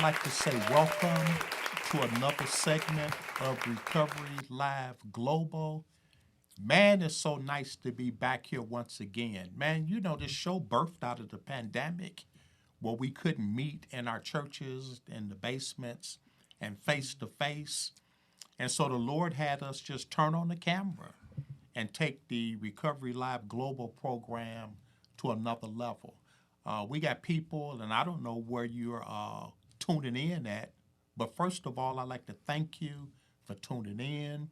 like to say welcome to another segment of Recovery Live Global. Man, it's so nice to be back here once again. Man, this show birthed out of the pandemic where we couldn't meet in our churches, in the basements, and face to face. And so the Lord had us just turn on the camera and take the Recovery Live Global program to another level. We got people, and I don't know where you're tuning in at, but first of all, I'd like to thank you for tuning in.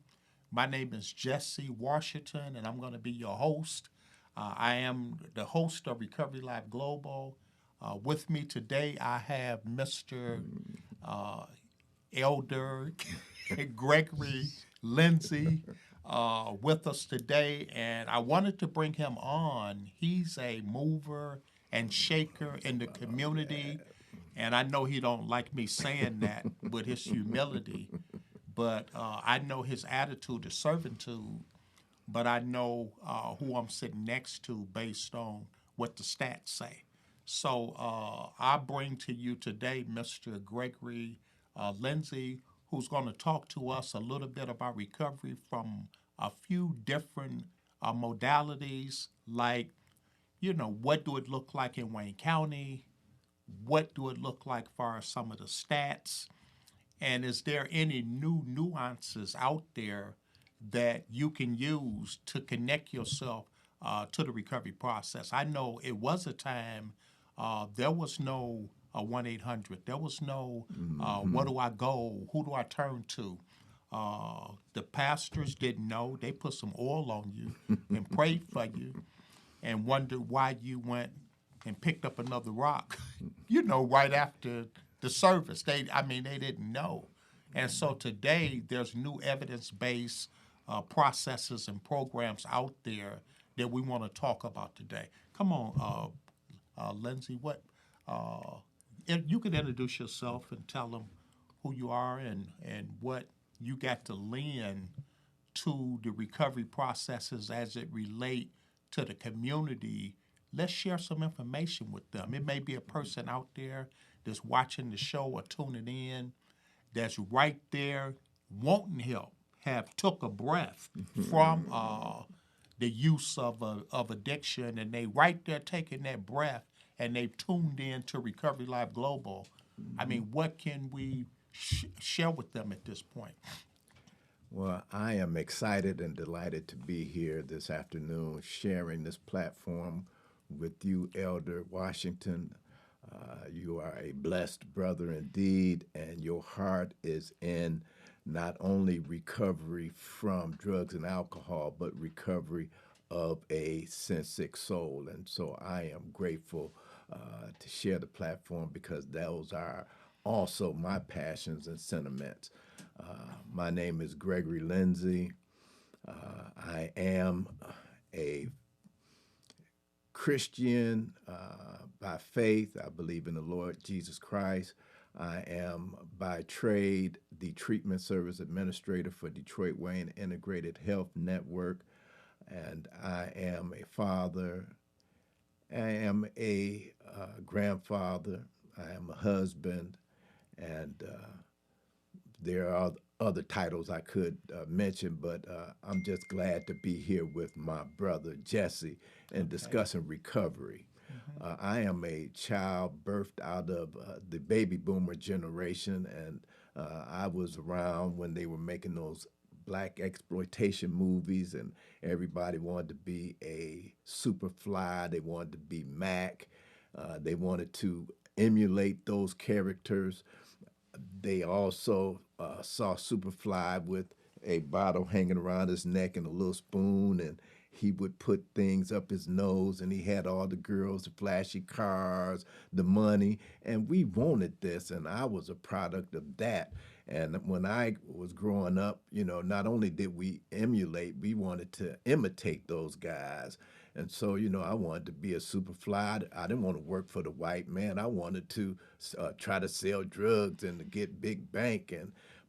My name is Jesse Washington, and I'm going to be your host. I am the host of Recovery Live Global. With me today, I have Mr. Elder Gregory Lindsey with us today, and I wanted to bring him on. He's a mover and shaker in the community, and I know he don't like me saying that with his humility, but I know his attitude is servitude, but I know who I'm sitting next to based on what the stats say. So I bring to you today Mr. Gregory Lindsey, who's going to talk to us a little bit about recovery from a few different modalities, like, what do it look like in Wayne County? What do it look like for some of the stats? And is there any new nuances out there that you can use to connect yourself to the recovery process? I know it was a time there was no 1-800. There was no where do I go? Who do I turn to? The pastors didn't know. They put some oil on you and prayed for you and wondered why you went and picked up another rock, right after the service. They didn't know. And so today there's new evidence-based processes and programs out there that we want to talk about today. Come on, Lindsey, if you could introduce yourself and tell them who you are and what you got to lend to the recovery processes as it relate to the community. Let's share some information with them. It may be a person out there that's watching the show or tuning in that's right there wanting help, have took a breath from the use of addiction, and they right there taking that breath and they've tuned in to Recovery Live Global. What can we share with them at this point? Well, I am excited and delighted to be here this afternoon sharing this platform with you, Elder Washington. You are a blessed brother indeed, and your heart is in not only recovery from drugs and alcohol, but recovery of a sin-sick soul. And so I am grateful to share the platform because those are also my passions and sentiments. My name is Gregory Lindsey. I am a Christian by faith. I believe in the Lord Jesus Christ. I am by trade the treatment service administrator for Detroit Wayne Integrated Health Network, and I am a father. I am a grandfather. I am a husband, and there are other titles I could mention, but I'm just glad to be here with my brother Jesse and discussing recovery. I am a child birthed out of the baby boomer generation, and I was around when they were making those black exploitation movies, and everybody wanted to be a Superfly. They wanted to be Mac. They wanted to emulate those characters. They also saw Superfly with a bottle hanging around his neck and a little spoon, and he would put things up his nose, and he had all the girls, the flashy cars, the money, and we wanted this, and I was a product of that. And when I was growing up, not only did we emulate, we wanted to imitate those guys. And so, I wanted to be a Superfly. I didn't want to work for the white man. I wanted to try to sell drugs and to get big bank.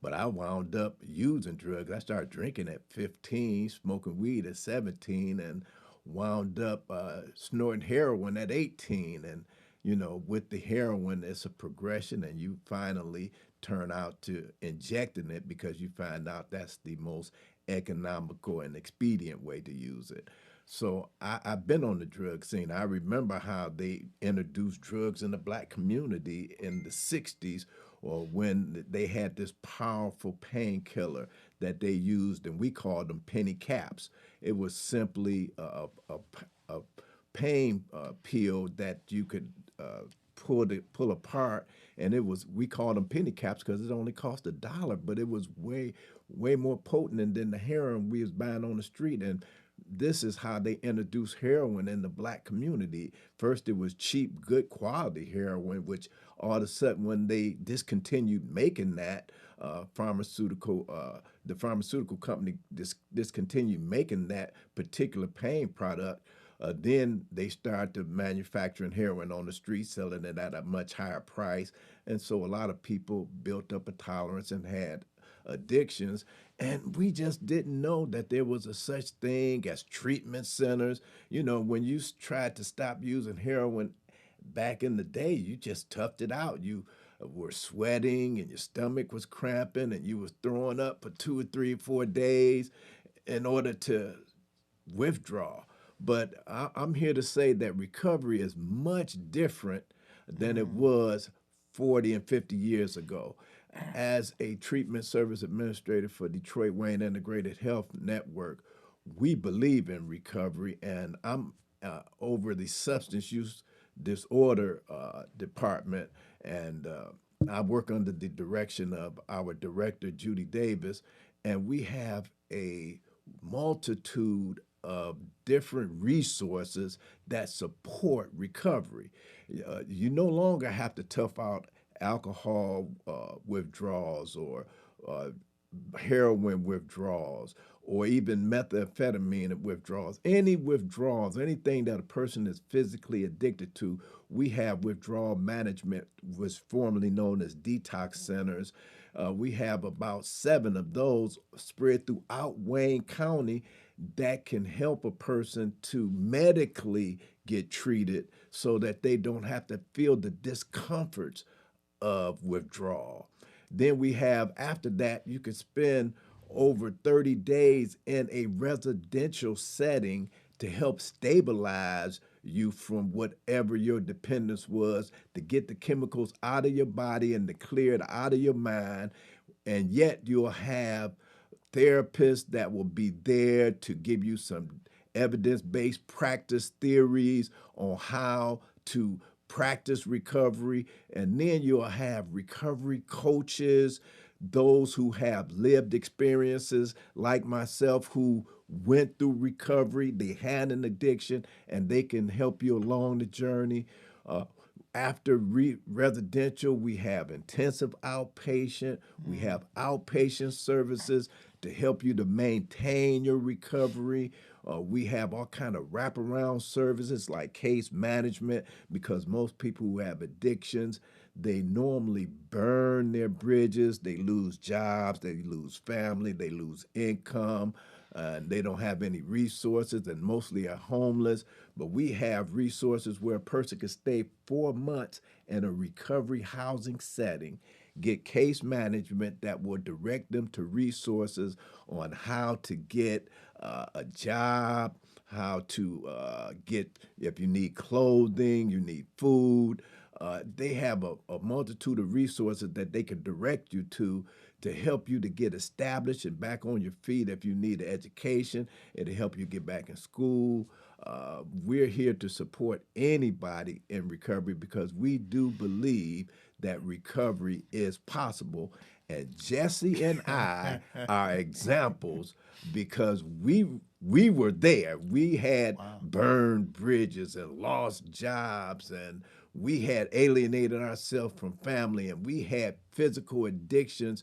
But I wound up using drugs. I started drinking at 15, smoking weed at 17, and wound up snorting heroin at 18. And You know, with the heroin, it's a progression, and you finally turn out to injecting it because you find out that's the most economical and expedient way to use it. So I've been on the drug scene. I remember how they introduced drugs in the black community in the 60s, or when they had this powerful painkiller that they used, and we called them penny caps. It was simply a pain pill that you could pull apart, and it was, we called them penny caps because it only cost $1, but it was way more potent than the heroin we was buying on the street. And this is how they introduced heroin in the black community. First, it was cheap, good quality heroin, which all of a sudden, when they discontinued making that, the pharmaceutical company discontinued making that particular pain product. Then they started manufacturing heroin on the street, selling it at a much higher price. And so a lot of people built up a tolerance and had addictions. And we just didn't know that there was a such thing as treatment centers. You know, when you tried to stop using heroin back in the day, you just toughed it out. You were sweating and your stomach was cramping and you was throwing up for 2 or 3 or 4 days in order to withdraw. But I'm here to say that recovery is much different than it was 40 and 50 years ago. As a treatment service administrator for Detroit Wayne Integrated Health Network, we believe in recovery, and I'm over the substance use disorder department, and I work under the direction of our director, Judy Davis, and we have a multitude of different resources that support recovery. You no longer have to tough out alcohol withdrawals, or uh, heroin withdrawals, or even methamphetamine withdrawals. Any withdrawals, anything that a person is physically addicted to, we have withdrawal management, was formerly known as detox centers. We have about 7 of those spread throughout Wayne County that can help a person to medically get treated so that they don't have to feel the discomforts of withdrawal. Then we have, after that, you could spend over 30 days in a residential setting to help stabilize you from whatever your dependence was, to get the chemicals out of your body and to clear it out of your mind. And yet you'll have therapists that will be there to give you some evidence-based practice theories on how to practice recovery. And then you'll have recovery coaches, those who have lived experiences like myself, who went through recovery, they had an addiction, and they can help you along the journey. Uh, After residential, we have intensive outpatient, we have outpatient services to help you to maintain your recovery. We have all kind of wraparound services like case management, because most people who have addictions, they normally burn their bridges, they lose jobs, they lose family, they lose income, and they don't have any resources, and mostly are homeless. But we have resources where a person can stay 4 months in a recovery housing setting, get case management that will direct them to resources on how to get a job, how to get, if you need clothing, you need food. They have a multitude of resources that they can direct you to help you to get established and back on your feet. If you need an education, it'll help you get back in school. We're here to support anybody in recovery because we do believe that recovery is possible. And Jesse and I are examples because we were there. We had Wow. burned bridges and lost jobs, and we had alienated ourselves from family, and we had physical addictions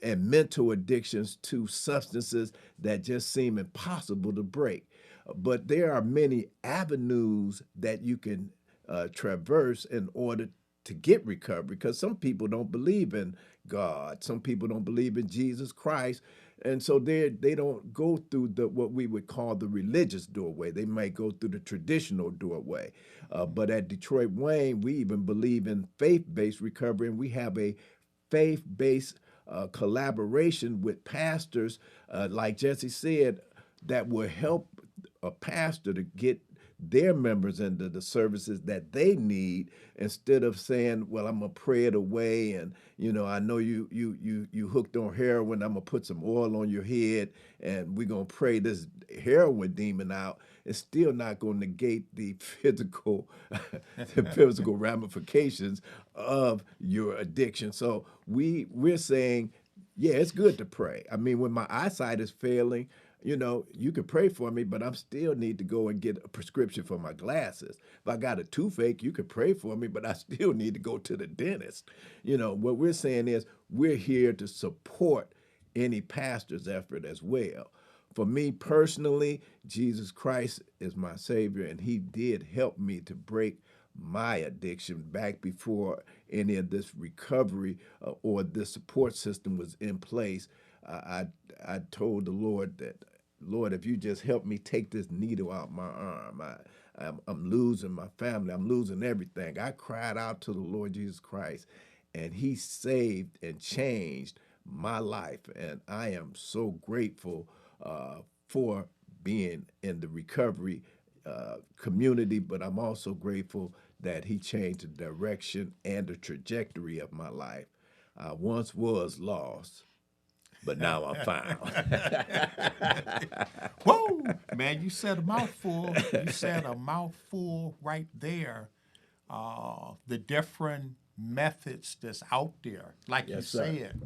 and mental addictions to substances that just seem impossible to break. But there are many avenues that you can traverse in order to get recovery, because some people don't believe in God. Some people don't believe in Jesus Christ. And so they don't go through what we would call the religious doorway. They might go through the traditional doorway. But at Detroit Wayne, we even believe in faith-based recovery, and we have a faith-based collaboration with pastors, like Jesse said, that will help a pastor to get their members into the services that they need, instead of saying, well, I'm gonna pray it away, and I know you hooked on heroin, I'm gonna put some oil on your head and we're gonna pray this heroin demon out. It's still not gonna negate the physical the physical ramifications of your addiction. So we're saying, yeah, it's good to pray. I mean, when my eyesight is failing, you could pray for me, but I still need to go and get a prescription for my glasses. If I got a toothache, you could pray for me, but I still need to go to the dentist. What we're saying is we're here to support any pastor's effort as well. For me personally, Jesus Christ is my Savior, and he did help me to break my addiction back before any of this recovery or this support system was in place. I told the Lord that, Lord, if you just help me take this needle out my arm, I'm losing my family, I'm losing everything. I cried out to the Lord Jesus Christ, and he saved and changed my life. And I am so grateful for being in the recovery community, but I'm also grateful that he changed the direction and the trajectory of my life. I once was lost, but now I'm found. Whoa, man, you said a mouthful. You said a mouthful right there. The different methods that's out there, like Yes, you sir. said,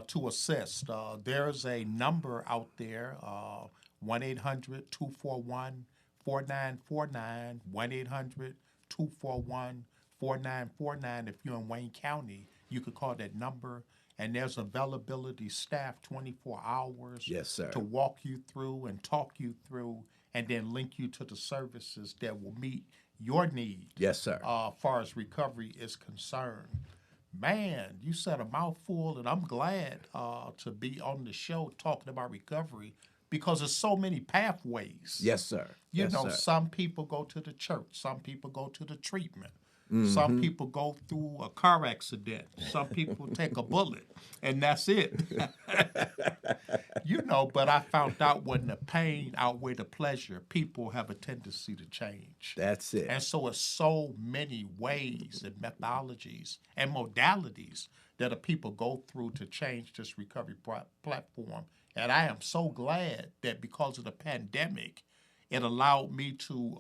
to assist. There's a number out there, 1-800-241-4949, 1-800-241-4949. If you're in Wayne County, you could call that number. And there's availability staff 24 hours Yes, sir. to walk you through and talk you through, and then link you to the services that will meet your need. Yes, sir. Far as recovery is concerned. Man, you said a mouthful, and I'm glad to be on the show talking about recovery, because there's so many pathways. Yes, sir. You Yes, know, sir. some people go to the church, some people go to the treatment. Mm-hmm. Some people go through a car accident. Some people take a bullet, and that's it. But I found out when the pain outweighs the pleasure, people have a tendency to change. That's it. And so it's so many ways and methodologies and modalities that a people go through to change this recovery platform. And I am so glad that because of the pandemic, it allowed me to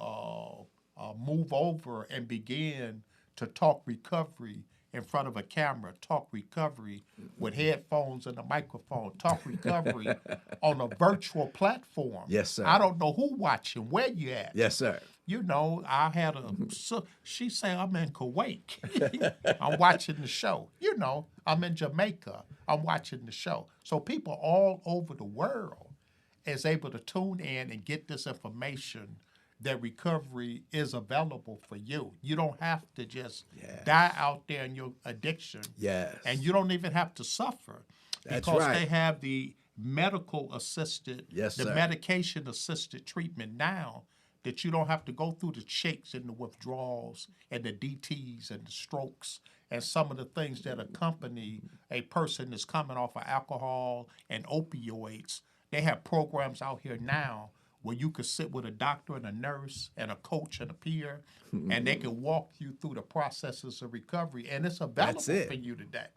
move over and begin to talk recovery in front of a camera, talk recovery with headphones and a microphone, talk recovery on a virtual platform. Yes, sir. I don't know who watching, where you at. Yes, sir. I had she said, I'm in Kuwait. I'm watching the show. I'm in Jamaica. I'm watching the show. So people all over the world is able to tune in and get this information that recovery is available for you. You don't have to just die out there in your addiction. Yes. And you don't even have to suffer. That's because right. they have the medical assisted, Yes, the sir. medication assisted treatment now, that you don't have to go through the shakes and the withdrawals and the DTs and the strokes and some of the things that accompany a person that's coming off of alcohol and opioids. They have programs out here now where you could sit with a doctor and a nurse and a coach and a peer, and they can walk you through the processes of recovery. And it's available for you today.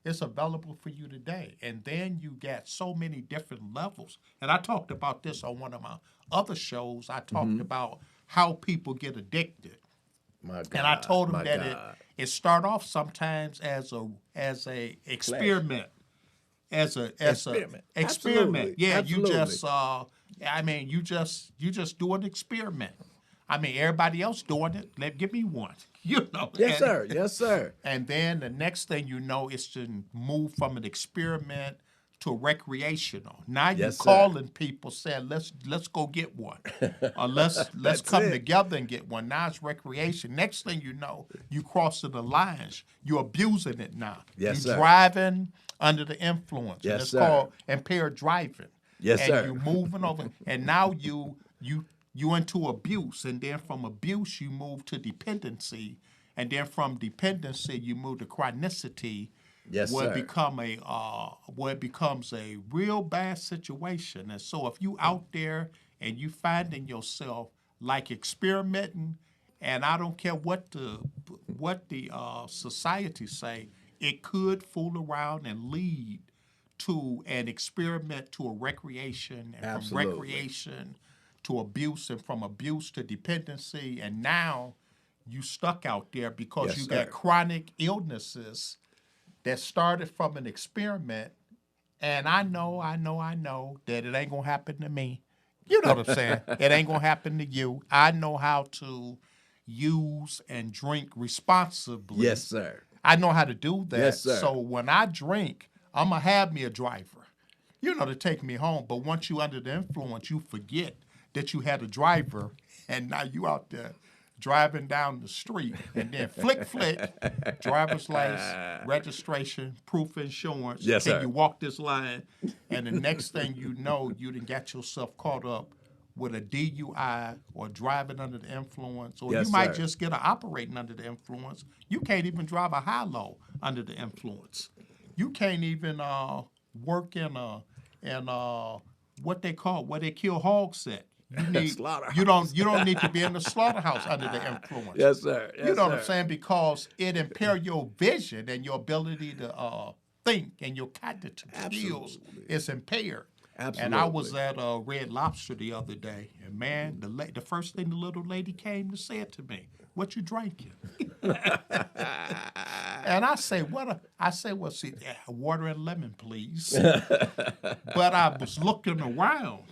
It's available for you today. And then you get so many different levels. And I talked about this on one of my other shows. I talked about how people get addicted. My God, and I told them that God. it start off sometimes as a experiment. As a experiment. Absolutely. Yeah, Absolutely. you just do an experiment. Everybody else doing it. Give me one. Yes, sir. Yes, sir. And then the next thing you know is to move from an experiment to recreational. Now you Yes, sir. calling people saying, let's go get one. Or let's That's come it. together and get one. Now it's recreation. Next thing you know, you crossing the lines. You're abusing it now. Yes, You sir. driving under the influence. And Yes, it's sir. called impaired driving. Yes, and sir. you moving over, and now you into abuse, and then from abuse you move to dependency, and then from dependency you move to chronicity, Yes, where sir. it becomes a real bad situation. And so if you out there and you finding yourself like experimenting, and I don't care what the society say, it could fool around and lead to an experiment, to a recreation, and from Absolutely. recreation to abuse, and from abuse to dependency, and now you stuck out there because Yes, you sir. got chronic illnesses that started from an experiment. And I know that it ain't gonna happen to me. You know what I'm saying? It ain't gonna happen to you. I know how to use and drink responsibly. Yes, sir. I know how to do that. Yes, sir. So when I drink, I'm gonna have me a driver, to take me home. But once you under the influence, you forget that you had a driver, and now you out there driving down the street, and then flick, driver's license, registration, proof of insurance. Yes, Can sir. you walk this line? And the next thing you know, you done got yourself caught up with a DUI or driving under the influence, or Yes, you might sir. just get an operating under the influence. You can't even drive a high-low under the influence. You can't even work in what they kill hogs at. Slaughterhouse. You don't need to be in the slaughterhouse under the influence. Yes, sir. Yes, You know what I'm sir. saying? Because it impair your vision and your ability to think, and your cognitive skills Absolutely. is impaired. Absolutely. And I was at Red Lobster the other day, and man, the first thing the little lady came to say to me, "What you drinking?" And I say, well, see, water and lemon, please. But I was looking around,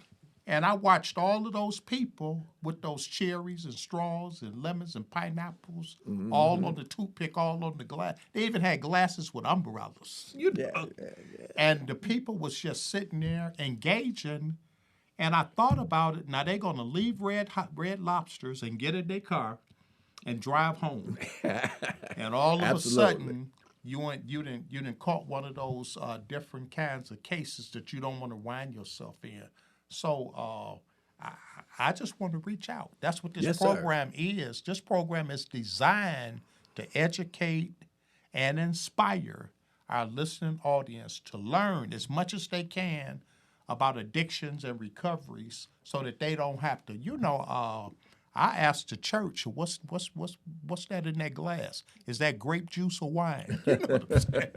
and I watched all of those people with those cherries and straws and lemons and pineapples, all on the toothpick, all on the glass. They even had glasses with umbrellas, Yeah. And the people was just sitting there engaging. And I thought about it. Now they're gonna leave Red Lobsters and get in their car and drive home. And all of Absolutely. a sudden, you didn't caught one of those different kinds of cases that you don't want to wind yourself in. So I just want to reach out. That's what this Yes, sir. program is. This program is designed to educate and inspire our listening audience to learn as much as they can about addictions and recoveries, so that they don't have to. I asked the church, what's that in that glass? Is that grape juice or wine? You know what I'm saying?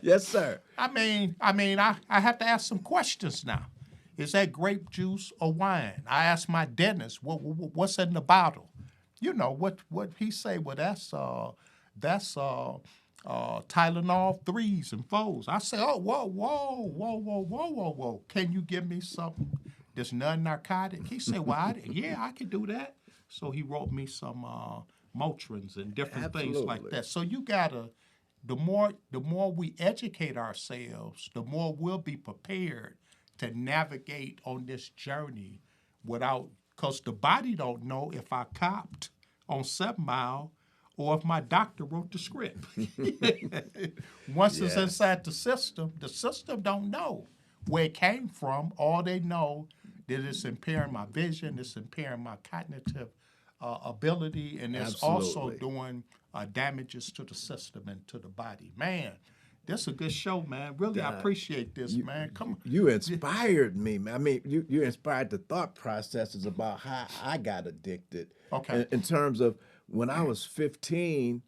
Yes, sir. I have to ask some questions now. Is that grape juice or wine? I asked my dentist, what's in the bottle? What he say? Well, that's Tylenol 3s and 4s. I say, oh, whoa. Can you give me something that's non-narcotic? He said, well, I can do that. So he wrote me some Motrins and different things like Absolutely. that. So you gotta, the more we educate ourselves, the more we'll be prepared to navigate on this journey because the body don't know if I copped on 7 Mile or if my doctor wrote the script. Once it's Yes. inside the system don't know where it came from. All they know that it's impairing my vision, it's impairing my cognitive ability, and it's also Absolutely. doing damages to the system and to the body. Man, this is a good show, man. Really, I appreciate this, man. Come on. You inspired me, man. I mean, you inspired the thought processes about how I got addicted. Okay. In terms of when I was 15,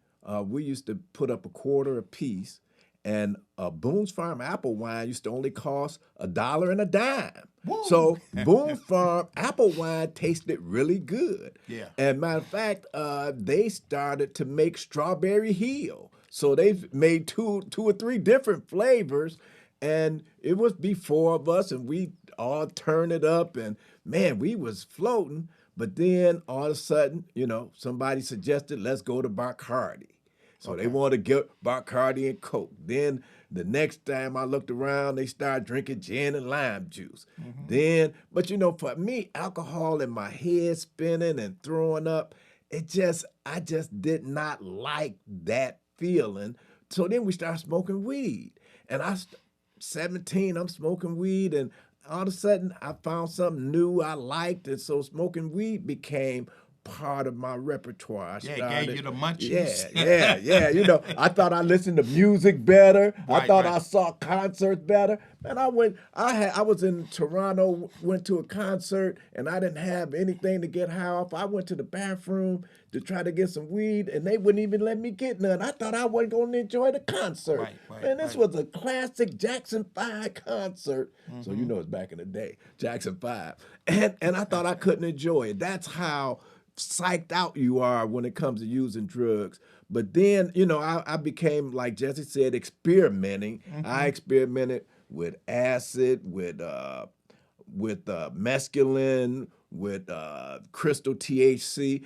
we used to put up $0.25 a piece, and Boone's Farm apple wine used to only cost $1 and a dime. Woo. So Boone's Farm apple wine tasted really good. Yeah. And matter of fact, they started to make Strawberry Hill. So they've made two or three different flavors, and it was be 4 of us, and we all turned it up, and man, we was floating. But then all of a sudden, somebody suggested, let's go to Bacardi. So they wanted to get Bacardi and Coke. Then The next time I looked around, they started drinking gin and lime juice. Mm-hmm. Then, but for me, alcohol and my head spinning and throwing up, I just did not like that feeling. So then we started smoking weed. And 17, I'm smoking weed, and all of a sudden I found something new I liked. And so smoking weed became part of my repertoire. I Yeah, it gave you started, the munchies. yeah. I thought I listened to music better. I Right, thought right. I saw concerts better. And I was in Toronto, went to a concert, and I didn't have anything to get high off. I went to the bathroom to try to get some weed, and they wouldn't even let me get none. I thought I wasn't going to enjoy the concert. Right, Man, this right. was a classic Jackson 5 concert. So Mm-hmm. it's back in the day, Jackson 5. And I thought I couldn't enjoy it. That's how psyched out you are when it comes to using drugs. But then, I became, like Jesse said, experimenting. I Mm-hmm. experimented with acid, with mescaline, with crystal THC.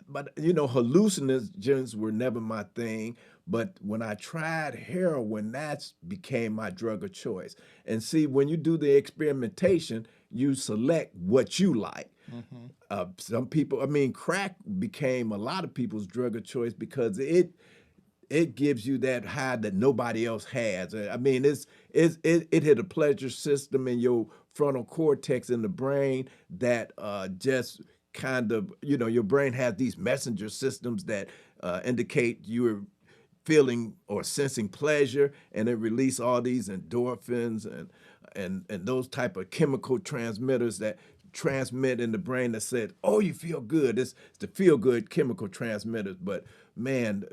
But hallucinogens were never my thing. But when I tried heroin, that became my drug of choice. And see, when you do the experimentation, you select what you like. Mm-hmm. Some people, I mean, crack became a lot of people's drug of choice because it gives you that high that nobody else has. I mean, it hit a pleasure system in your frontal cortex in the brain that just kind of, your brain has these messenger systems that indicate you're feeling or sensing pleasure, and it release all these endorphins and those type of chemical transmitters that transmit in the brain that said, "Oh, you feel good." It's the feel good chemical transmitters. But man,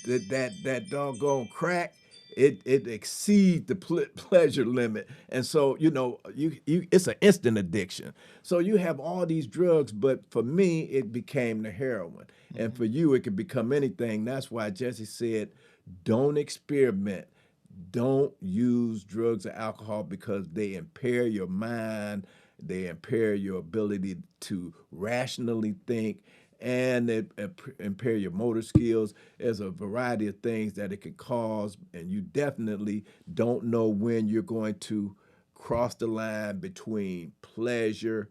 that doggone crack, it exceeds the pleasure limit, and so you it's an instant addiction. So you have all these drugs, but for me, it became the heroin, and Mm-hmm. for you, it could become anything. That's why Jesse said, "Don't experiment." Don't use drugs or alcohol because they impair your mind, they impair your ability to rationally think, and it impair your motor skills. There's a variety of things that it can cause, and you definitely don't know when you're going to cross the line between pleasure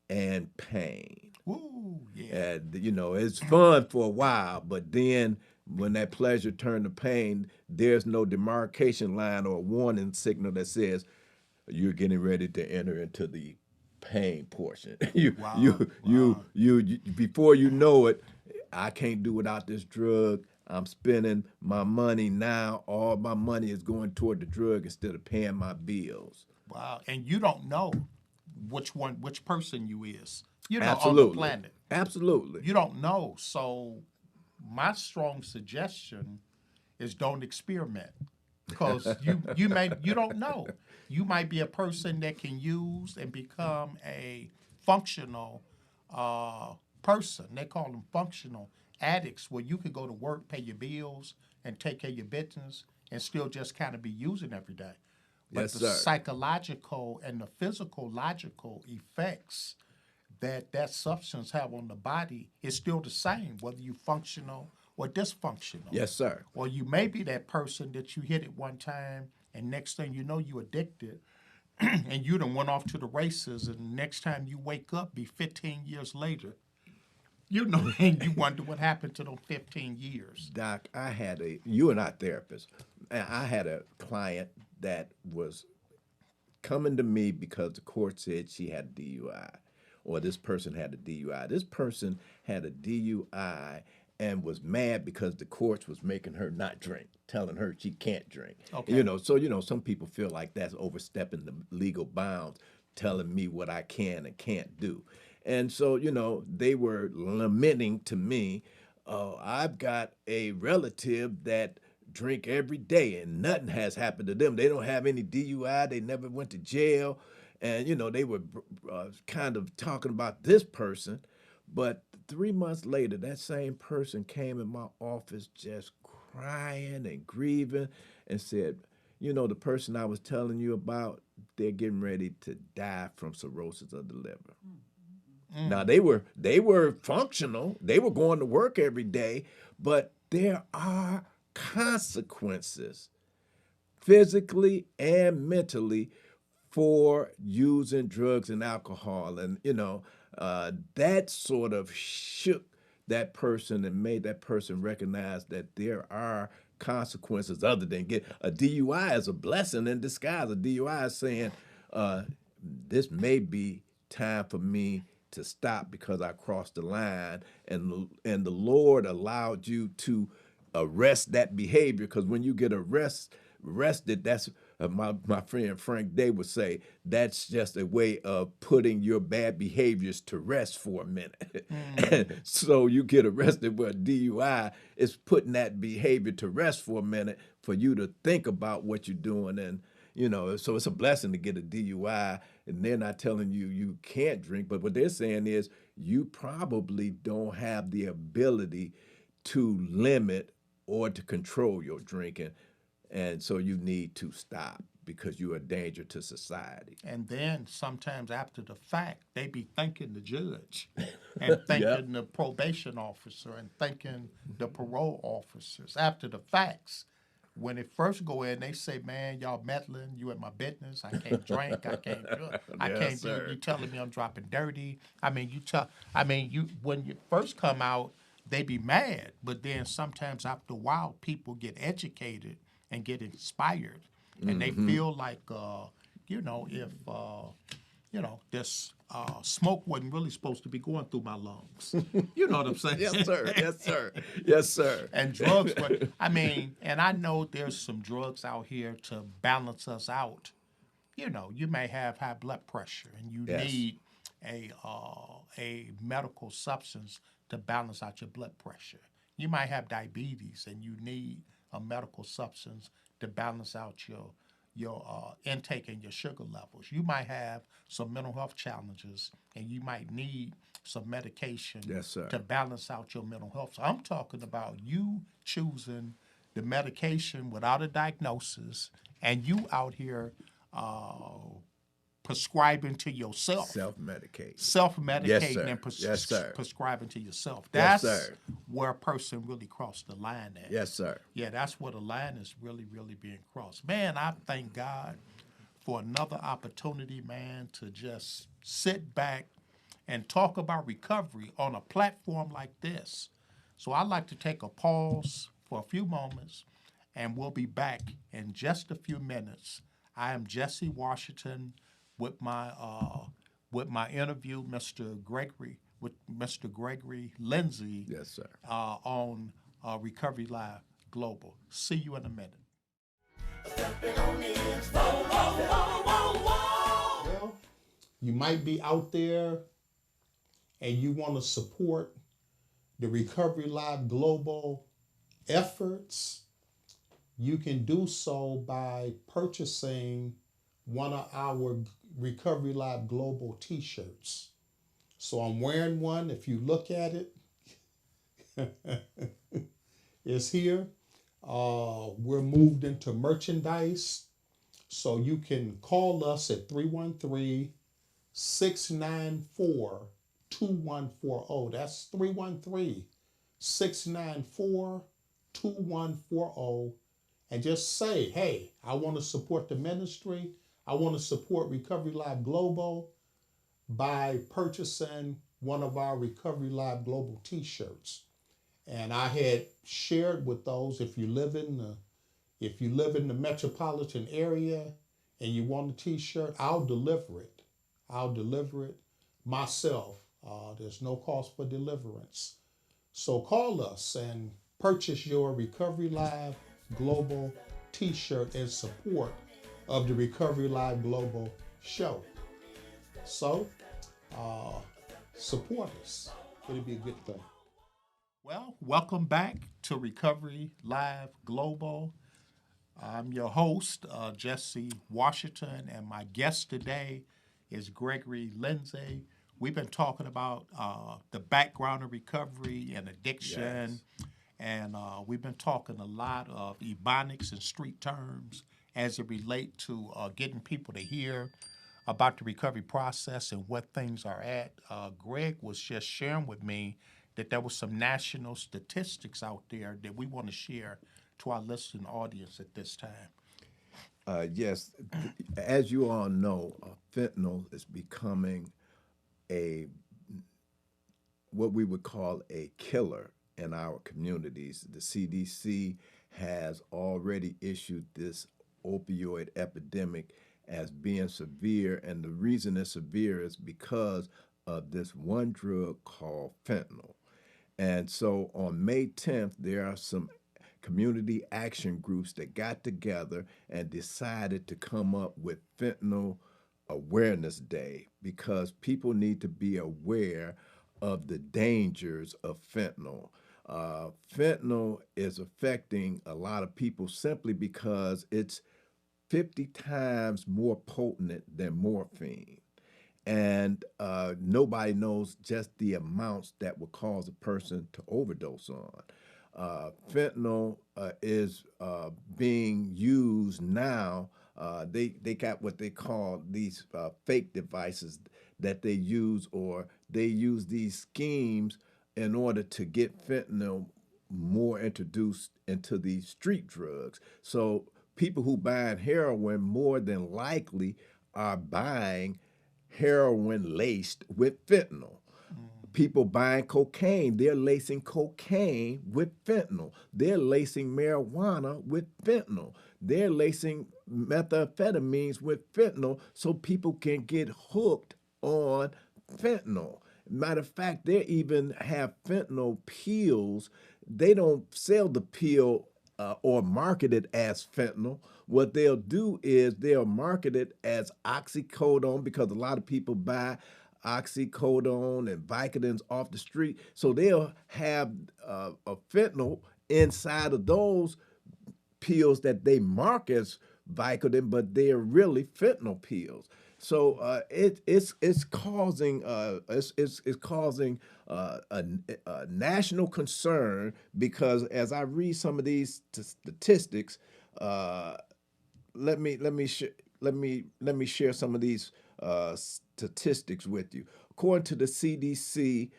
and pain. Ooh, yeah. And it's fun for a while, but then when that pleasure turned to pain, there's no demarcation line or warning signal that says you're getting ready to enter into the pain portion. Wow, wow. You before you know it, I can't do without this drug. I'm spending my money now. All my money is going toward the drug instead of paying my bills. Wow. And you don't know which person you is, on the Absolutely. planet. Absolutely. You don't know. So my strong suggestion is don't experiment. Because you don't know. You might be a person that can use and become a functional person. They call them functional addicts, where you can go to work, pay your bills, and take care of your business, and still just kind of be using every day. But Yes, the sir. psychological and the physical, logical effects that substance have on the body is still the same, whether you functional or dysfunctional. Yes, sir. Or you may be that person that you hit it one time, and next thing you know, you addicted, and you done went off to the races, and next time you wake up, be 15 years later, and you wonder what happened to those 15 years. Doc, you are not therapists. I had a client that was coming to me because the court said she had a DUI, or this person had a DUI. This person had a DUI and was mad because the courts was making her not drink, telling her she can't drink. Okay. Some people feel like that's overstepping the legal bounds, telling me what I can and can't do. And so, they were lamenting to me, I've got a relative that drink every day and nothing has happened to them. They don't have any DUI. They never went to jail. And, they were kind of talking about this person. But 3 months later, that same person came in my office just crying and grieving and said, the person I was telling you about, they're getting ready to die from cirrhosis of the liver. Now they were functional. They were going to work every day, but there are consequences, physically and mentally, for using drugs and alcohol. And, that sort of shook that person and made that person recognize that there are consequences other than get a DUI is a blessing in disguise. A DUI is saying, uh, this may be time for me to stop because I crossed the line, and the Lord allowed you to arrest that behavior. Because when you get arrested, that's my friend Frank Day would say, that's just a way of putting your bad behaviors to rest for a minute. So you get arrested with a DUI, it's putting that behavior to rest for a minute for you to think about what you're doing. And so it's a blessing to get a DUI, and they're not telling you you can't drink, but what they're saying is you probably don't have the ability to limit or to control your drinking, and so you need to stop because you're a danger to society. And then sometimes after the fact, they be thanking the judge and thanking Yep. the probation officer and thanking the parole officers after the facts. When it first go in, they say, "Man, y'all meddling. You in my business. I can't drink. I can't do it. I Yes, can't do sir. it. You telling me I'm dropping dirty. I mean, you when you first come out, they be mad. But then sometimes after a while, people get educated and get inspired, and they feel like, if this smoke wasn't really supposed to be going through my lungs. You know what I'm saying? Yes, sir. Yes, sir. Yes, sir. And drugs, but and I know there's some drugs out here to balance us out. You may have high blood pressure, and you Yes. need a medical substance to balance out your blood pressure. You might have diabetes, and you need a medical substance to balance out your intake and your sugar levels. You might have some mental health challenges, and you might need some medication Yes, sir. to balance out your mental health. So I'm talking about you choosing the medication without a diagnosis, and you out here prescribing to yourself. Self-medicate. Self-medicating Yes, sir. and Yes, sir. prescribing to yourself. Yes, That's sir. where a person really crossed the line at. Yes, sir. Yeah, that's where the line is really, really being crossed. Man, I thank God for another opportunity, man, to just sit back and talk about recovery on a platform like this. So I'd like to take a pause for a few moments, and we'll be back in just a few minutes. I am Jesse Washington with my interview, Mr. Gregory Lindsey, Yes, sir. on Recovery Live Global. See you in a minute. Well, you might be out there and you want to support the Recovery Live Global efforts. You can do so by purchasing one of our Recovery Live Global t-shirts. So I'm wearing one. If you look at it, it's here. We're moved into merchandise. So you can call us at 313-694-2140. That's 313-694-2140. And just say, hey, I want to support the ministry. I want to support Recovery Live Global by purchasing one of our Recovery Live Global t-shirts. And I had shared with those, if you live in the metropolitan area and you want a t-shirt, I'll deliver it. I'll deliver it myself. There's no cost for deliverance. So call us and purchase your Recovery Live Global t-shirt in support of the Recovery Live Global show. So, support us. It'll be a good thing. Well, welcome back to Recovery Live Global. I'm your host, Jesse Washington, and my guest today is Gregory Lindsey. We've been talking about the background of recovery and addiction, and we've been talking a lot of ebonics and street terms as it relate to getting people to hear about the recovery process and what things are at. Greg was just sharing with me that there was some national statistics out there that we want to share to our listening audience at this time? Yes, as you all know, fentanyl is becoming a what we would call a killer in our communities. The CDC has already issued this opioid epidemic as being severe, and the reason it's severe is because of this one drug called fentanyl. And so on May 10th, there are some community action groups that got together and decided to come up with Fentanyl Awareness Day because people need to be aware of the dangers of fentanyl. Fentanyl is affecting a lot of people simply because it's 50 times more potent than morphine. And nobody knows just the amounts that would cause a person to overdose on. Fentanyl is being used now. They got what they call these fake devices that they use, or they use these schemes in order to get fentanyl more introduced into these street drugs. So people who buying heroin more than likely are buying heroin laced with fentanyl. People buying cocaine, they're lacing cocaine with fentanyl. They're lacing marijuana with fentanyl. They're lacing methamphetamines with fentanyl so people can get hooked on fentanyl. Matter of fact, they even have fentanyl pills. They don't sell the pill or market it as fentanyl. What they'll do is they'll market it as oxycodone because a lot of people buy oxycodone and Vicodins off the street. So they'll have a fentanyl inside of those pills that they mark as Vicodin, but they're really fentanyl pills. So it's causing it's causing a national concern because as I read some of these statistics, uh, let me share some of these statistics with you. According to the CDC,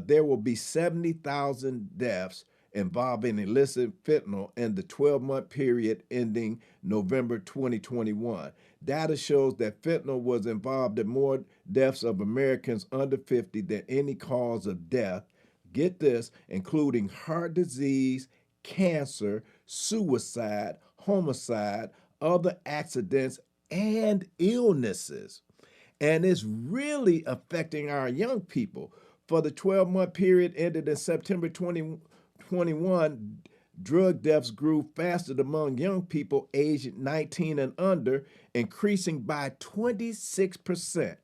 there will be 70,000 deaths involving illicit fentanyl in the 12-month period ending November 2021. Data shows that fentanyl was involved in more deaths of Americans under 50 than any cause of death. Get this, including heart disease, cancer, suicide, homicide, other accidents, and illnesses. And it's really affecting our young people. For the 12-month period ended in September 2021, drug deaths grew faster among young people aged 19 and under, increasing by 26%.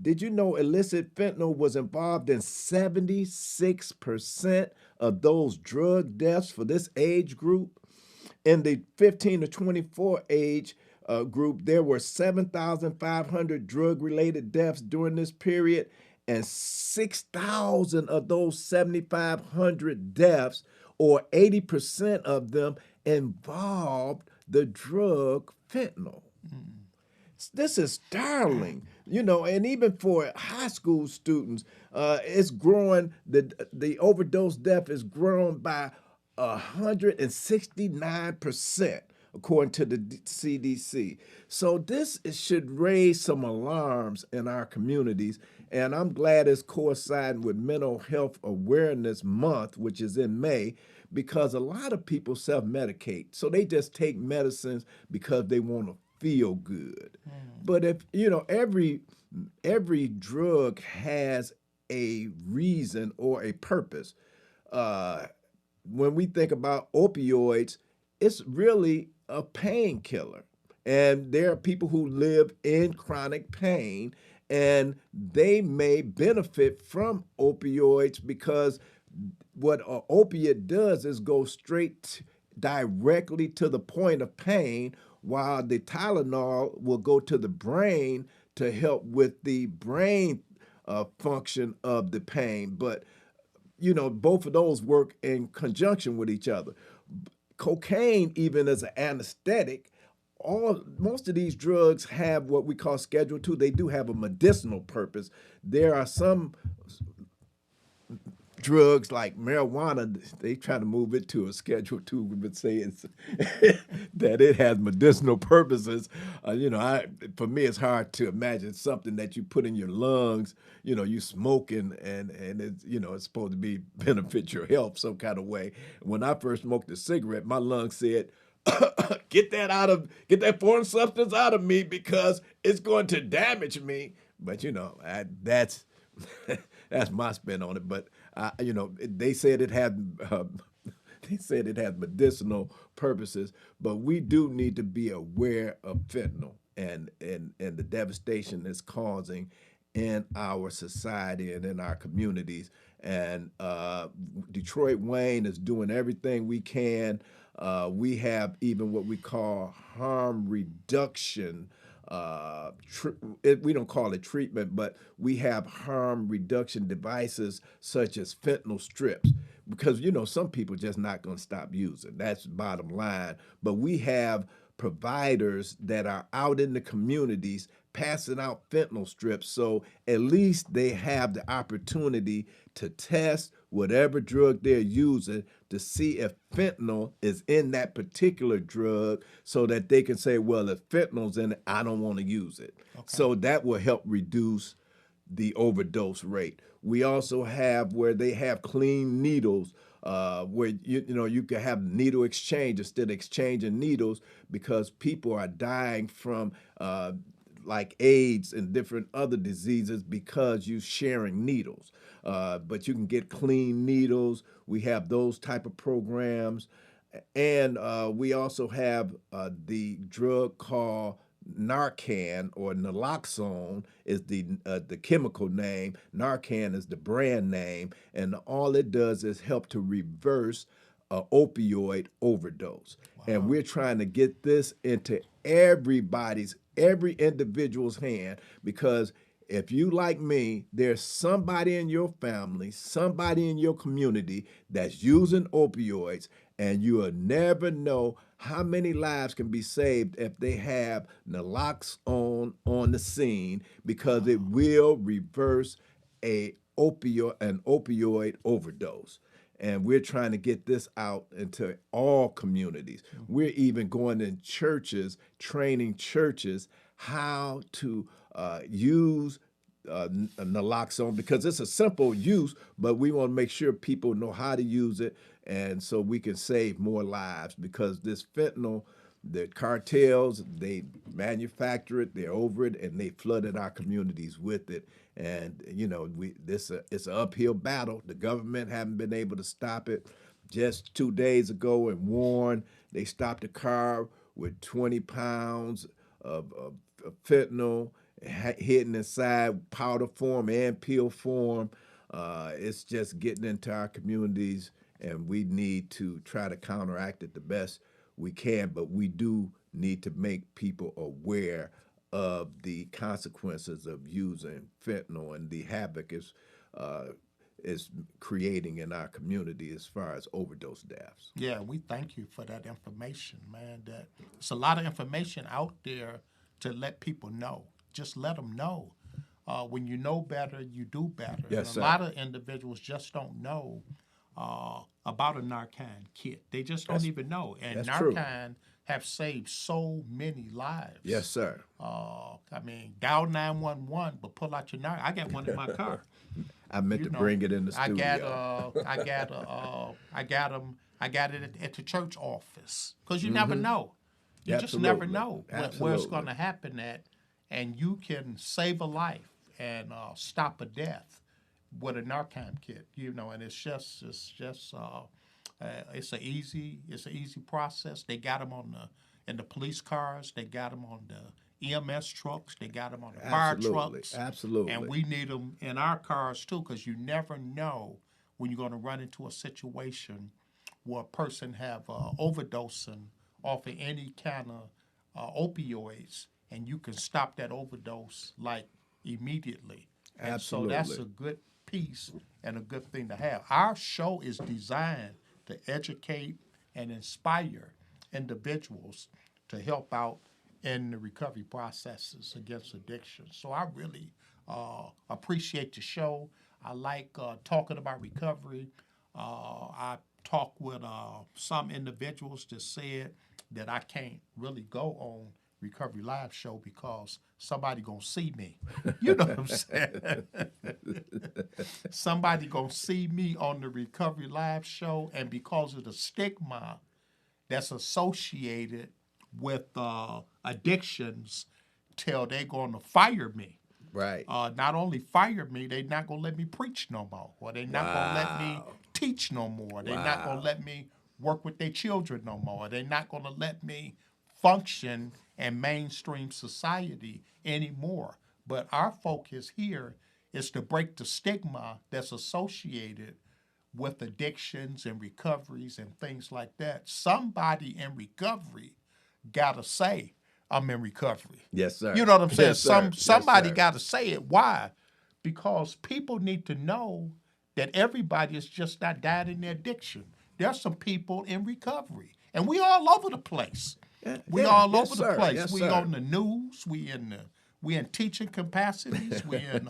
Did you know illicit fentanyl was involved in 76% of those drug deaths for this age group? In the 15 to 24 age group, there were 7,500 drug-related deaths during this period, and 6,000 of those 7,500 deaths, or 80% of them, involved the drug fentanyl. This is startling, and even for high school students, it's growing. The overdose death is growing by 169%, according to the CDC. So this should raise some alarms in our communities, and I'm glad it's coinciding with Mental Health Awareness Month, which is in May, because a lot of people self-medicate. So they just take medicines because they want to feel good. But if every drug has a reason or a purpose. When we think about opioids, it's really a painkiller. And there are people who live in chronic pain, and they may benefit from opioids because what an opiate does is go directly to the point of pain, while the Tylenol will go to the brain to help with the brain function of the pain. But both of those work in conjunction with each other. Cocaine, even as an anesthetic, most of these drugs have what we call Schedule II. They do have a medicinal purpose. There are some drugs like marijuana, they try to move it to a Schedule II, but say it's that it has medicinal purposes. For me, it's hard to imagine something that you put in your lungs. You smoking, and it's it's supposed to be benefit your health some kind of way. When I first smoked a cigarette, my lungs said, get that foreign substance out of me because it's going to damage me. But that's that's my spin on it. But they said it had they said it has medicinal purposes. But we do need to be aware of fentanyl and the devastation it's causing in our society and in our communities. And Detroit Wayne is doing everything we can. We have even what we call harm reduction. We don't call it treatment, but we have harm reduction devices such as fentanyl strips, because some people just not going to stop using. That's bottom line. But we have providers that are out in the communities passing out fentanyl strips, so at least they have the opportunity to test whatever drug they're using to see if fentanyl is in that particular drug, so that they can say, well, if fentanyl's in it, I don't want to use it. Okay. So that will help reduce the overdose rate. We also have where they have clean needles, where you can have needle exchange instead of exchanging needles, because people are dying from like AIDS and different other diseases because you're sharing needles. But you can get clean needles. We have those type of programs. And we also have the drug called Narcan, or naloxone is the chemical name. Narcan is the brand name. And all it does is help to reverse opioid overdose. Wow. And we're trying to get this into every individual's hand, because if you like me, there's somebody in your family, somebody in your community that's using opioids, and you will never know how many lives can be saved if they have naloxone on the scene, because it will reverse an opioid overdose. And we're trying to get this out into all communities. We're even going in churches, training churches how to use naloxone, because it's a simple use, but we want to make sure people know how to use it, and so we can save more lives. Because this fentanyl, the cartels, they manufacture it, they're over it, and they flooded our communities with it. And it's an uphill battle. The government haven't been able to stop it. Just 2 days ago in Warren, they stopped a car with 20 pounds of fentanyl hidden inside powder form and pill form. It's just getting into our communities, and we need to try to counteract it the best we can. But we do need to make people aware of the consequences of using fentanyl and the havoc is creating in our community as far as overdose deaths. Yeah, we thank you for that information, man. That it's a lot of information out there to let people know. Just let them know. When you know better, you do better. Yes, and sir. A lot of individuals just don't know about a Narcan kit. They just don't even know. And that's Narcan true. have saved so many lives. Yes, sir. Dial 911, but pull out your Narcan. I got one in my car. I meant to bring it in the studio. I got it at the church office, because you never know. You just never know where it's going to happen at, and you can save a life and stop a death with a Narcan kit. And it's an easy process. They got them in the police cars. They got them on the EMS trucks. They got them on the fire trucks. Absolutely. And we need them in our cars too, because you never know when you're going to run into a situation where a person have overdosing off of any kind of opioids, and you can stop that overdose like immediately. And Absolutely. so that's a good piece and a good thing to have. Our show is designed to educate and inspire individuals to help out in the recovery processes against addiction. So I really appreciate the show. I like talking about recovery. I talked with some individuals that said that I can't really go on Recovery Live show because somebody gonna see me. You know what I'm saying? Somebody gonna see me on the Recovery Live show, and because of the stigma that's associated with addictions, till they gonna fire me. Right. Not only fire me, they not gonna let me preach no more, or they not gonna let me Wow. teach no more. They not gonna Wow. let me work with their children no more. They not gonna let me function in mainstream society anymore. But our focus here is to break the stigma that's associated with addictions and recoveries and things like that. Somebody in recovery gotta say, I'm in recovery. Yes, sir. You know what I'm saying? Yes, sir. Yes, Somebody sir. gotta say it. Why? Because people need to know that everybody is just not dying in their addiction. There's some people in recovery. And we all over the place. We Yeah. all Yes, over the sir. place. Yes, We sir. on the news. We in teaching capacities. We in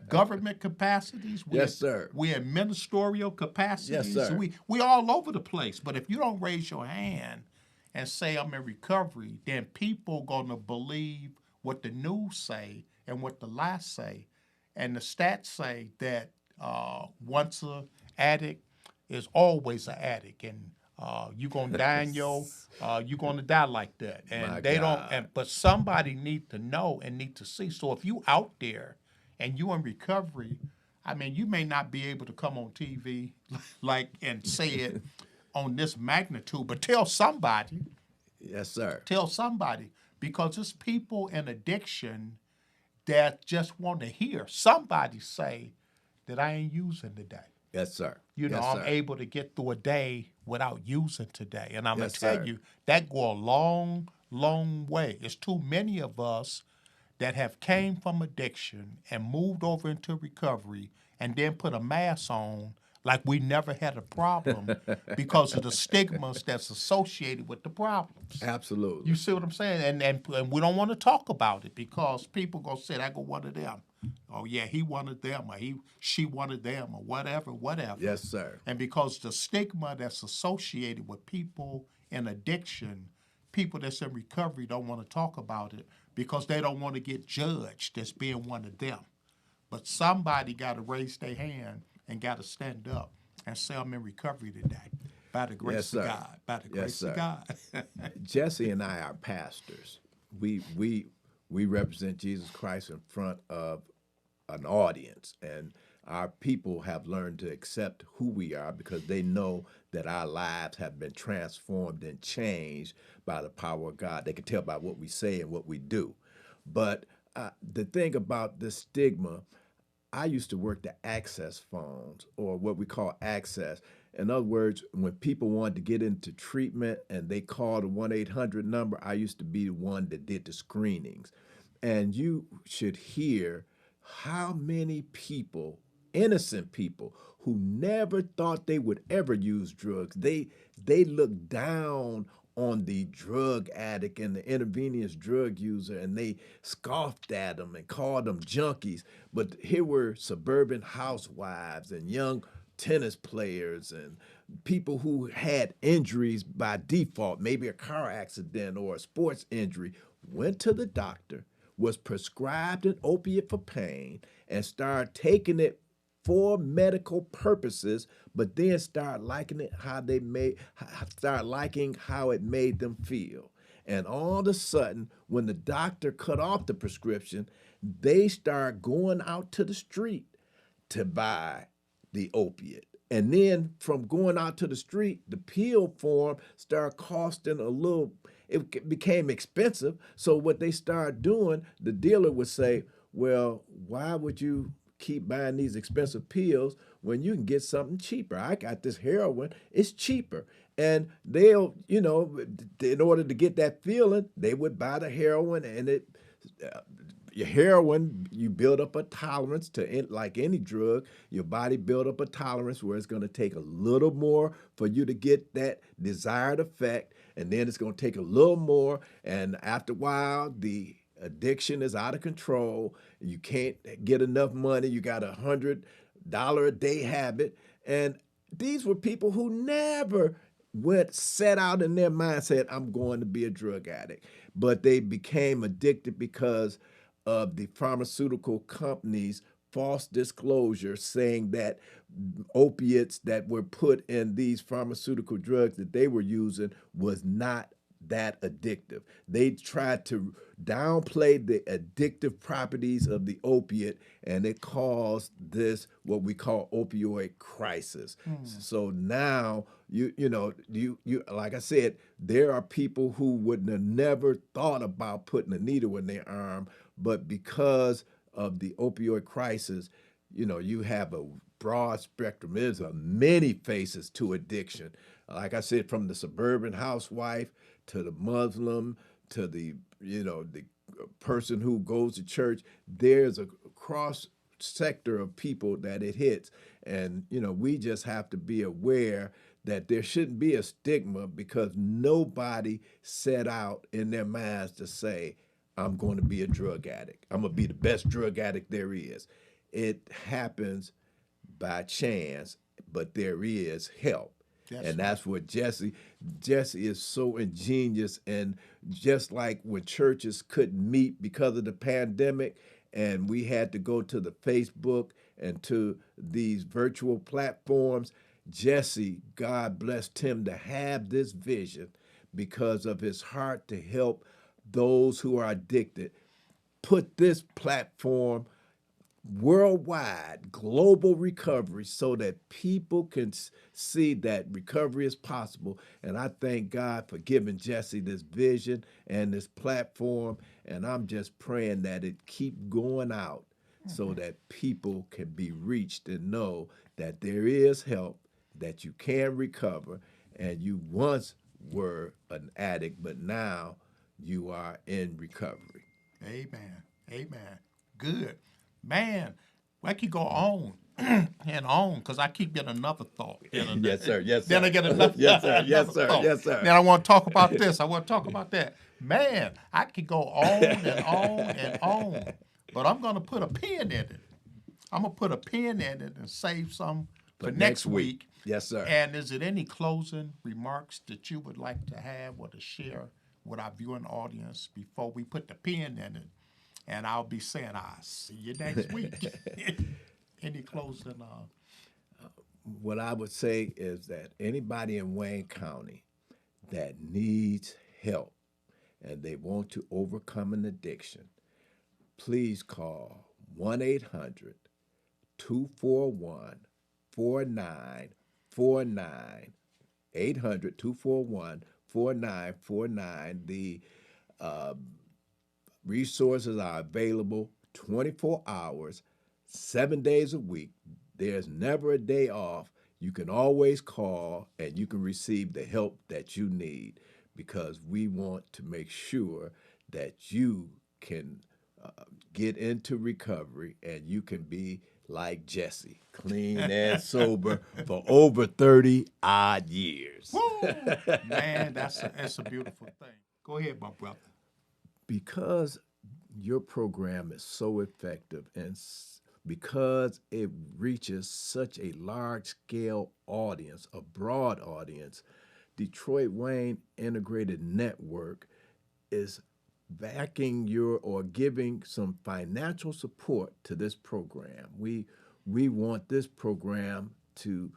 government capacities. Yes, sir. We in ministerial capacities. Yes, sir. We all over the place. But if you don't raise your hand and say I'm in recovery, then people gonna believe what the news say and what the lies say, and the stats say that once a addict is always an addict, and you gonna die in your you gonna die like that, and My they don't. God. And but somebody need to know and need to see. So if you out there and you in recovery, I mean, you may not be able to come on TV like and say it on this magnitude, but tell somebody. Yes, sir. Tell somebody, because it's people in addiction that just want to hear somebody say that I ain't using today. Yes, sir. You know, Yes, I'm sir. able to get through a day without using today. And I'm going Yes, to tell sir. you, that go a long, long way. It's too many of us that have came from addiction and moved over into recovery and then put a mask on like we never had a problem because of the stigmas that's associated with the problems. Absolutely. You see what I'm saying? And we don't want to talk about it because people gonna say I go one of them. Oh yeah, he wanted them, or she wanted them, or whatever, whatever. Yes, sir. And because the stigma that's associated with people in addiction, people that's in recovery don't want to talk about it because they don't want to get judged as being one of them. But somebody got to raise their hand and got to stand up and say, I'm in recovery today by the Yes, grace sir. of God. By the Yes, grace sir. of God. Jesse and I are pastors. We represent Jesus Christ in front of an audience, and our people have learned to accept who we are because they know that our lives have been transformed and changed by the power of God. They can tell by what we say and what we do. But the thing about the stigma, I used to work the access phones, or what we call access. In other words, when people wanted to get into treatment and they called a 1-800 number, I used to be the one that did the screenings. And you should hear how many people, innocent people, who never thought they would ever use drugs, they look down on the drug addict and the intravenous drug user, and they scoffed at them and called them junkies. But here were suburban housewives and young tennis players and people who had injuries by default, maybe a car accident or a sports injury, went to the doctor, was prescribed an opiate for pain, and started taking it for medical purposes, but then start liking it start liking how it made them feel. And all of a sudden, when the doctor cut off the prescription, they start going out to the street to buy the opiate. And then from going out to the street, the pill form started costing a little, it became expensive. So what they started doing, the dealer would say, well, why would you keep buying these expensive pills when you can get something cheaper? I got this heroin, it's cheaper. And they'll, in order to get that feeling, they would buy the heroin, and your heroin, you build up a tolerance to it. Like any drug, your body build up a tolerance where it's going to take a little more for you to get that desired effect, and then it's going to take a little more, and after a while, the addiction is out of control. You can't get enough money. You got $100 dollar a day habit. And these were people who never set out in their mind, said, I'm going to be a drug addict. But they became addicted because of the pharmaceutical companies' false disclosure saying that opiates that were put in these pharmaceutical drugs that they were using was not that addictive. They tried to downplay the addictive properties of the opiate, and it caused this what we call opioid crisis. So now you like I said, there are people who would have never thought about putting a needle in their arm, but because of the opioid crisis, you have a broad spectrum. There's many faces to addiction. Like I said, from the suburban housewife to the Muslim to the person who goes to church, there's a cross sector of people that it hits. And we just have to be aware that there shouldn't be a stigma, because nobody set out in their minds to say, I'm going to be a drug addict. I'm going to be the best drug addict there is. It happens by chance, but there is help. And that's what Jesse is so ingenious. And just like when churches couldn't meet because of the pandemic, and we had to go to the Facebook and to these virtual platforms, Jesse, God blessed him to have this vision because of his heart to help those who are addicted. Put this platform worldwide, global recovery, so that people can see that recovery is possible. And I thank God for giving Jesse this vision and this platform. And I'm just praying that it keep going out so that people can be reached and know that there is help, that you can recover, and you once were an addict, but now you are in recovery. Amen. Amen. Good. Man, I could go on and on, because I keep getting another thought. Yes, sir. Yes, sir. Then I get another, yes, sir. Yes, sir. thought. Yes, sir. Then I want to talk about this. I want to talk about that. Man, I could go on and on and on, but I'm going to put a pin in it. I'm going to put a pin in it and save some for next week. Yes, sir. And is it any closing remarks that you would like to have or to share with our viewing audience before we put the pin in it? And I'll be saying, I'll see you next week. Any closing? What I would say is that anybody in Wayne County that needs help and they want to overcome an addiction, please call 1-800-241-4949, 800-241-4949. The resources are available 24 hours, 7 days a week. There's never a day off. You can always call and you can receive the help that you need, because we want to make sure that you can get into recovery and you can be like Jesse, clean and sober for over 30 odd years. Woo! Man, that's a beautiful thing. Go ahead, my brother. Because your program is so effective and because it reaches such a large-scale audience, a broad audience, Detroit Wayne Integrated Network is backing or giving some financial support to this program. We want this program to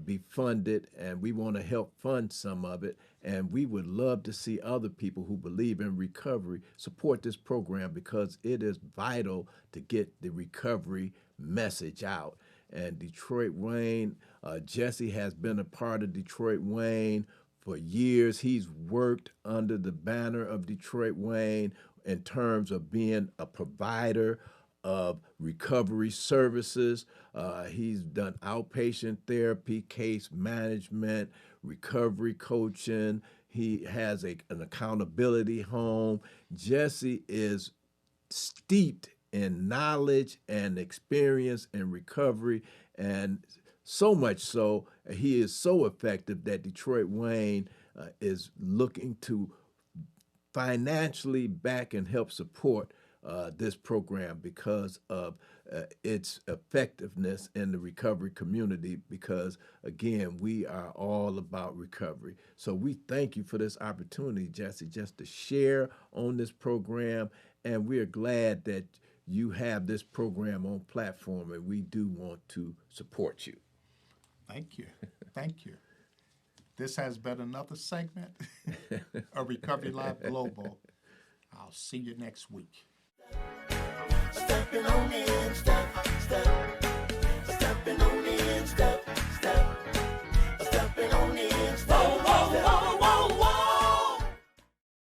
be funded, and we want to help fund some of it. And we would love to see other people who believe in recovery support this program, because it is vital to get the recovery message out. And Detroit Wayne, Jesse has been a part of Detroit Wayne for years. He's worked under the banner of Detroit Wayne in terms of being a provider of recovery services. He's done outpatient therapy, case management, recovery coaching. He has an accountability home. Jesse is steeped in knowledge and experience in recovery, and so much so, he is so effective that Detroit Wayne is looking to financially back and help support this program because of its effectiveness in the recovery community, because, again, we are all about recovery. So we thank you for this opportunity, Jesse, just to share on this program, and we're glad that you have this program on platform, and we do want to support you. Thank you. Thank you. This has been another segment of Recovery Live Global. I'll see you next week. Stepping on